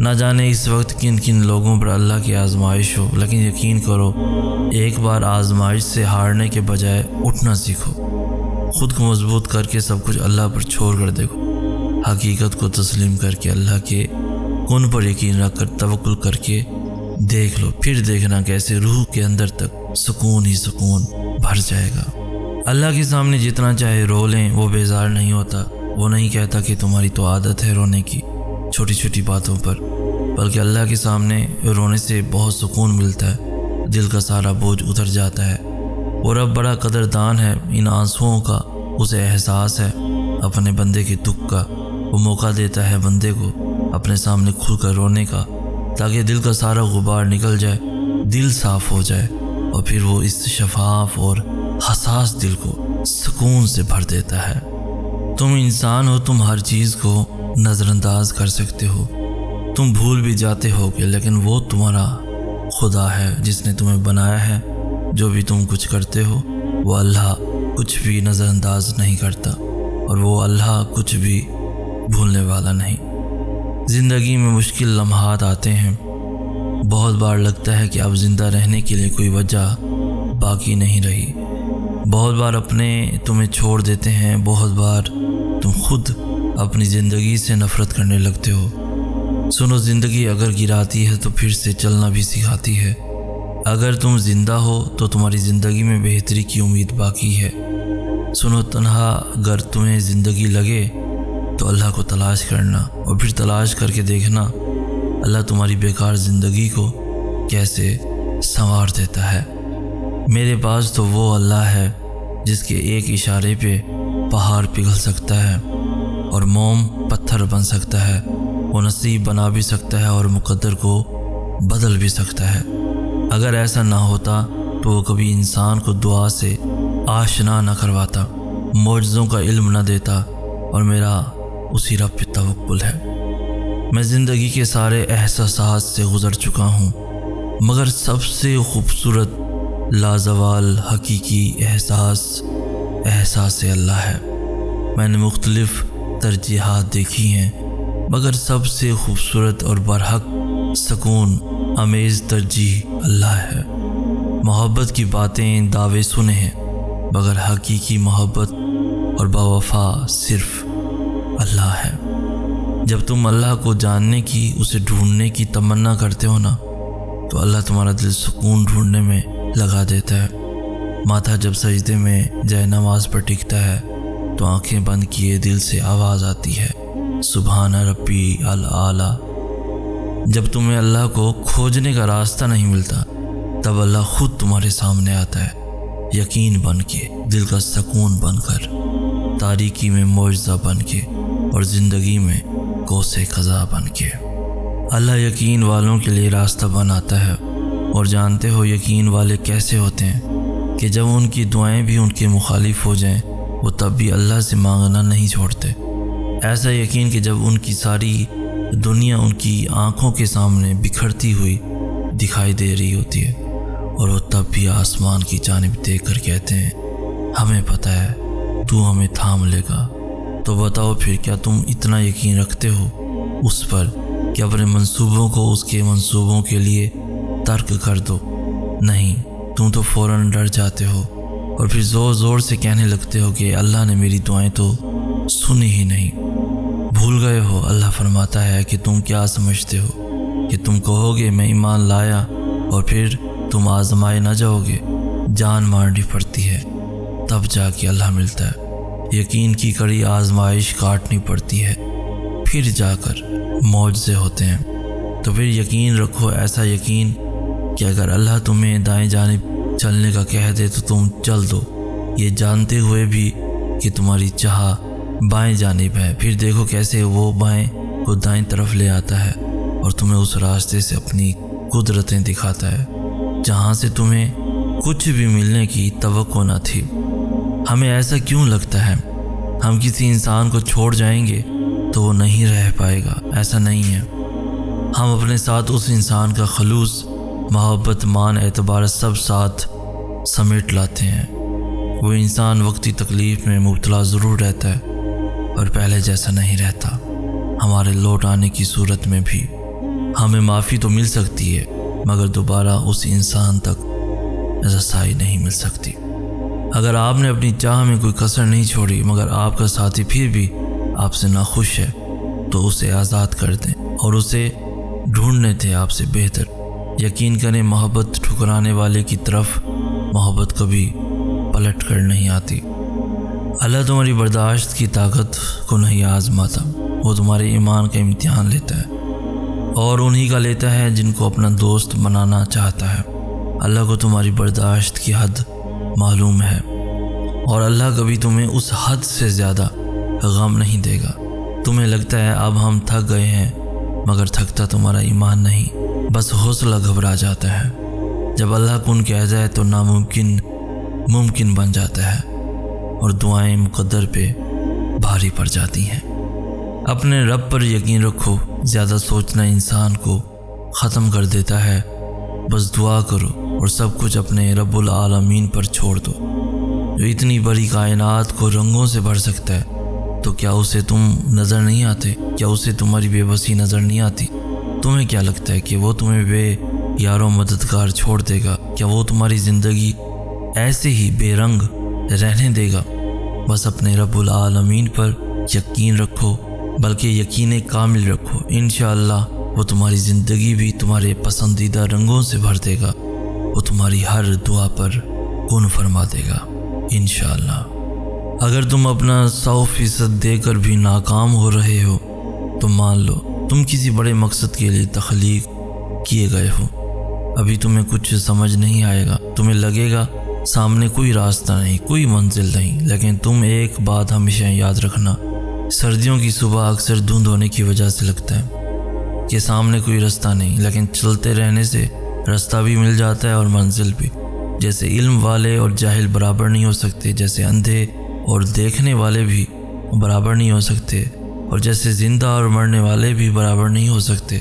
نہ جانے اس وقت کن کن لوگوں پر اللہ کی آزمائش ہو، لیکن یقین کرو ایک بار آزمائش سے ہارنے کے بجائے اٹھنا سیکھو۔ خود کو مضبوط کر کے سب کچھ اللہ پر چھوڑ کر دیکھو۔ حقیقت کو تسلیم کر کے اللہ کے کن پر یقین رکھ کر توکل کر کے دیکھ لو، پھر دیکھنا کیسے روح کے اندر تک سکون ہی سکون بھر جائے گا۔ اللہ کے سامنے جتنا چاہے رو لیں وہ بیزار نہیں ہوتا۔ وہ نہیں کہتا کہ تمہاری تو عادت ہے رونے کی چھوٹی چھوٹی باتوں پر، بلکہ اللہ کے سامنے رونے سے بہت سکون ملتا ہے، دل کا سارا بوجھ اتر جاتا ہے۔ وہ رب بڑا قدردان ہے، ان آنسوؤں کا اسے احساس ہے، اپنے بندے کے دکھ کا۔ وہ موقع دیتا ہے بندے کو اپنے سامنے کھل کر رونے کا، تاکہ دل کا سارا غبار نکل جائے، دل صاف ہو جائے، اور پھر وہ اس شفاف اور حساس دل کو سکون سے بھر دیتا ہے۔ تم انسان ہو، تم ہر چیز کو نظر انداز کر سکتے ہو، تم بھول بھی جاتے ہو گے، لیکن وہ تمہارا خدا ہے جس نے تمہیں بنایا ہے۔ جو بھی تم کچھ کرتے ہو وہ اللہ کچھ بھی نظر انداز نہیں کرتا، اور وہ اللہ کچھ بھی بھولنے والا نہیں۔ زندگی میں مشکل لمحات آتے ہیں، بہت بار لگتا ہے کہ اب زندہ رہنے کے لیے کوئی وجہ باقی نہیں رہی۔ بہت بار اپنے تمہیں چھوڑ دیتے ہیں، بہت بار تم خود اپنی زندگی سے نفرت کرنے لگتے ہو۔ سنو، زندگی اگر گراتی ہے تو پھر سے چلنا بھی سکھاتی ہے۔ اگر تم زندہ ہو تو تمہاری زندگی میں بہتری کی امید باقی ہے۔ سنو، تنہا اگر تمہیں زندگی لگے تو اللہ کو تلاش کرنا، اور پھر تلاش کر کے دیکھنا اللہ تمہاری بیکار زندگی کو کیسے سنوار دیتا ہے۔ میرے پاس تو وہ اللہ ہے جس کے ایک اشارے پہ پہاڑ پگھل سکتا ہے اور موم پتھر بن سکتا ہے۔ وہ نصیب بنا بھی سکتا ہے اور مقدر کو بدل بھی سکتا ہے۔ اگر ایسا نہ ہوتا تو وہ کبھی انسان کو دعا سے آشنا نہ کرواتا، معجزوں کا علم نہ دیتا، اور میرا اسی رب پہ توکل ہے۔ میں زندگی کے سارے احساسات سے گزر چکا ہوں، مگر سب سے خوبصورت لازوال حقیقی احساس اللہ ہے۔ میں نے مختلف ترجیحات دیکھی ہیں، مگر سب سے خوبصورت اور برحق سکون امیز ترجیح اللہ ہے۔ محبت کی باتیں دعوے سنے ہیں، مگر حقیقی محبت اور باوفا صرف اللہ ہے۔ جب تم اللہ کو جاننے کی، اسے ڈھونڈنے کی تمنا کرتے ہو نا، تو اللہ تمہارا دل سکون ڈھونڈنے میں لگا دیتا ہے۔ ماتھا جب سجدے میں جائے نماز پر ٹکتا ہے تو آنکھیں بند کیے دل سے آواز آتی ہے، سبحان ربی الاعلیٰ۔ جب تمہیں اللہ کو کھوجنے کا راستہ نہیں ملتا تب اللہ خود تمہارے سامنے آتا ہے، یقین بن کے، دل کا سکون بن کر، تاریکی میں معجزہ بن کے، اور زندگی میں کوسے قضا بن کے۔ اللہ یقین والوں کے لیے راستہ بناتا ہے، اور جانتے ہو یقین والے کیسے ہوتے ہیں کہ جب ان کی دعائیں بھی ان کے مخالف ہو جائیں وہ تب بھی اللہ سے مانگنا نہیں چھوڑتے۔ ایسا یقین کہ جب ان کی ساری دنیا ان کی آنکھوں کے سامنے بکھرتی ہوئی دکھائی دے رہی ہوتی ہے، اور وہ تب بھی آسمان کی جانب دیکھ کر کہتے ہیں، ہمیں پتہ ہے تو ہمیں تھام لے گا۔ تو بتاؤ پھر کیا تم اتنا یقین رکھتے ہو اس پر کہ اپنے منصوبوں کو اس کے منصوبوں کے لیے ترک کر دو؟ نہیں، تم تو فوراً ڈر جاتے ہو اور پھر زور زور سے کہنے لگتے ہو کہ اللہ نے میری دعائیں تو سنی ہی نہیں۔ بھول گئے ہو اللہ فرماتا ہے کہ تم کیا سمجھتے ہو کہ تم کہو گے میں ایمان لایا اور پھر تم آزمائے نہ جاؤ گے، جان مارنی پڑتی ہے تب جا کے اللہ ملتا ہے۔ یقین کی کڑی آزمائش کاٹنی پڑتی ہے، پھر جا کر معجزے ہوتے ہیں۔ تو پھر یقین رکھو، ایسا یقین کہ اگر اللہ تمہیں دائیں جانب چلنے کا کہہ دے تو تم چل دو، یہ جانتے ہوئے بھی کہ تمہاری چاہ بائیں جانب ہے، پھر دیکھو کیسے وہ بائیں کو دائیں طرف لے آتا ہے اور تمہیں اس راستے سے اپنی قدرتیں دکھاتا ہے جہاں سے تمہیں کچھ بھی ملنے کی توقع نہ تھی۔ ہمیں ایسا کیوں لگتا ہے ہم کسی انسان کو چھوڑ جائیں گے تو وہ نہیں رہ پائے گا؟ ایسا نہیں ہے۔ ہم اپنے ساتھ اس انسان کا خلوص، محبت، مان، اعتبار سب ساتھ سمیٹ لاتے ہیں۔ وہ انسان وقتی تکلیف میں مبتلا ضرور رہتا ہے اور پہلے جیسا نہیں رہتا، ہمارے لوٹ آنے کی صورت میں بھی۔ ہمیں معافی تو مل سکتی ہے مگر دوبارہ اس انسان تک رسائی نہیں مل سکتی۔ اگر آپ نے اپنی چاہ میں کوئی کسر نہیں چھوڑی مگر آپ کا ساتھی پھر بھی آپ سے ناخوش ہے تو اسے آزاد کر دیں اور اسے ڈھونڈنے تھے آپ سے بہتر۔ یقین کریں محبت ٹھکرانے والے کی طرف محبت کبھی پلٹ کر نہیں آتی۔ اللہ تمہاری برداشت کی طاقت کو نہیں آزماتا، وہ تمہارے ایمان کا امتحان لیتا ہے اور انہی کا لیتا ہے جن کو اپنا دوست بنانا چاہتا ہے۔ اللہ کو تمہاری برداشت کی حد معلوم ہے اور اللہ کبھی تمہیں اس حد سے زیادہ غم نہیں دے گا۔ تمہیں لگتا ہے اب ہم تھک گئے ہیں مگر تھکتا تمہارا ایمان نہیں، بس حوصلہ گھبرا جاتا ہے۔ جب اللہ کن کہتا ہے تو ناممکن ممکن بن جاتا ہے اور دعائیں مقدر پہ بھاری پڑ جاتی ہیں۔ اپنے رب پر یقین رکھو، زیادہ سوچنا انسان کو ختم کر دیتا ہے۔ بس دعا کرو اور سب کچھ اپنے رب العالمین پر چھوڑ دو، جو اتنی بڑی کائنات کو رنگوں سے بھر سکتا ہے۔ تو کیا اسے تم نظر نہیں آتے؟ کیا اسے تمہاری بے بسی نظر نہیں آتی؟ تمہیں کیا لگتا ہے کہ وہ تمہیں بے یار و مددگار چھوڑ دے گا؟ کیا وہ تمہاری زندگی ایسے ہی بے رنگ رہنے دے گا؟ بس اپنے رب العالمین پر یقین رکھو، بلکہ یقین کامل رکھو۔ انشاءاللہ وہ تمہاری زندگی بھی تمہارے پسندیدہ رنگوں سے بھر دے گا، وہ تمہاری ہر دعا پر کن فرما دے گا انشاءاللہ۔ اگر تم اپنا 100% دے کر بھی ناکام ہو رہے ہو تو مان لو تم کسی بڑے مقصد کے لیے تخلیق کیے گئے ہو۔ ابھی تمہیں کچھ سمجھ نہیں آئے گا، تمہیں لگے گا سامنے کوئی راستہ نہیں، کوئی منزل نہیں، لیکن تم ایک بات ہمیشہ یاد رکھنا، سردیوں کی صبح اکثر دھند ہونے کی وجہ سے لگتا ہے کہ سامنے کوئی راستہ نہیں، لیکن چلتے رہنے سے راستہ بھی مل جاتا ہے اور منزل بھی۔ جیسے علم والے اور جاہل برابر نہیں ہو سکتے، جیسے اندھے اور دیکھنے والے بھی برابر نہیں ہو سکتے، اور جیسے زندہ اور مرنے والے بھی برابر نہیں ہو سکتے،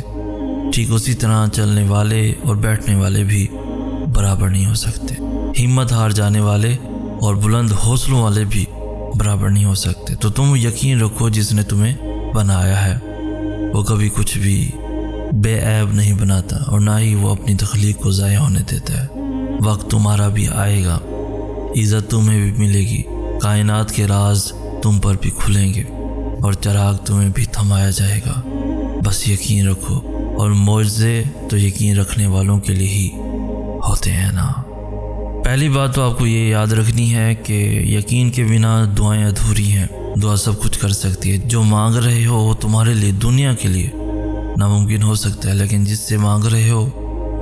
ٹھیک اسی طرح چلنے والے اور بیٹھنے والے بھی برابر نہیں ہو سکتے۔ ہمت ہار جانے والے اور بلند حوصلوں والے بھی برابر نہیں ہو سکتے۔ تو تم یقین رکھو جس نے تمہیں بنایا ہے وہ کبھی کچھ بھی بے عیب نہیں بناتا اور نہ ہی وہ اپنی تخلیق کو ضائع ہونے دیتا ہے۔ وقت تمہارا بھی آئے گا، عزت تمہیں بھی ملے گی، کائنات کے راز تم پر بھی کھلیں گے اور چراغ تمہیں بھی تھمایا جائے گا۔ بس یقین رکھو، اور معجزے تو یقین رکھنے والوں کے لیے ہی ہوتے ہیں نا۔ پہلی بات تو آپ کو یہ یاد رکھنی ہے کہ یقین کے بنا دعائیں ادھوری ہیں۔ دعا سب کچھ کر سکتی ہے، جو مانگ رہے ہو وہ تمہارے لیے دنیا کے لیے ناممکن ہو سکتا ہے، لیکن جس سے مانگ رہے ہو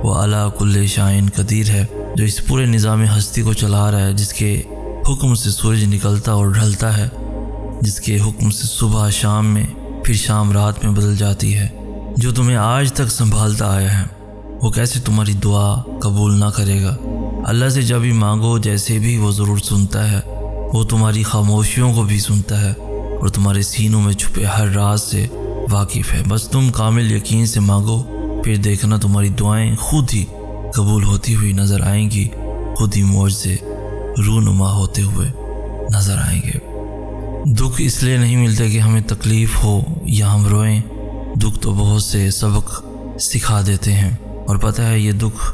وہ علی کل شیء قدیر ہے، جو اس پورے نظام ہستی کو چلا رہا ہے، جس کے حکم سے سورج نکلتا اور ڈھلتا ہے، جس کے حکم سے صبح شام میں پھر شام رات میں بدل جاتی ہے، جو تمہیں آج تک سنبھالتا آیا ہے، وہ کیسے تمہاری دعا قبول نہ کرے گا؟ اللہ سے جب بھی مانگو جیسے بھی وہ ضرور سنتا ہے، وہ تمہاری خاموشیوں کو بھی سنتا ہے اور تمہارے سینوں میں چھپے ہر راز سے واقف ہے۔ بس تم کامل یقین سے مانگو، پھر دیکھنا تمہاری دعائیں خود ہی قبول ہوتی ہوئی نظر آئیں گی، خود ہی معجزے رونما ہوتے ہوئے نظر آئیں گے۔ دکھ اس لیے نہیں ملتے کہ ہمیں تکلیف ہو یا ہم روئیں، دکھ تو بہت سے سبق سکھا دیتے ہیں، اور پتہ ہے یہ دکھ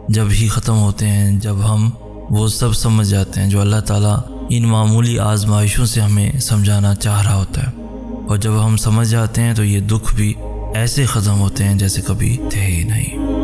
جب ہی ختم ہوتے ہیں جب ہم وہ سب سمجھ جاتے ہیں جو اللہ تعالیٰ ان معمولی آزمائشوں سے ہمیں سمجھانا چاہ رہا ہوتا ہے، اور جب ہم سمجھ جاتے ہیں تو یہ دکھ بھی ایسے ختم ہوتے ہیں جیسے کبھی تھے ہی نہیں۔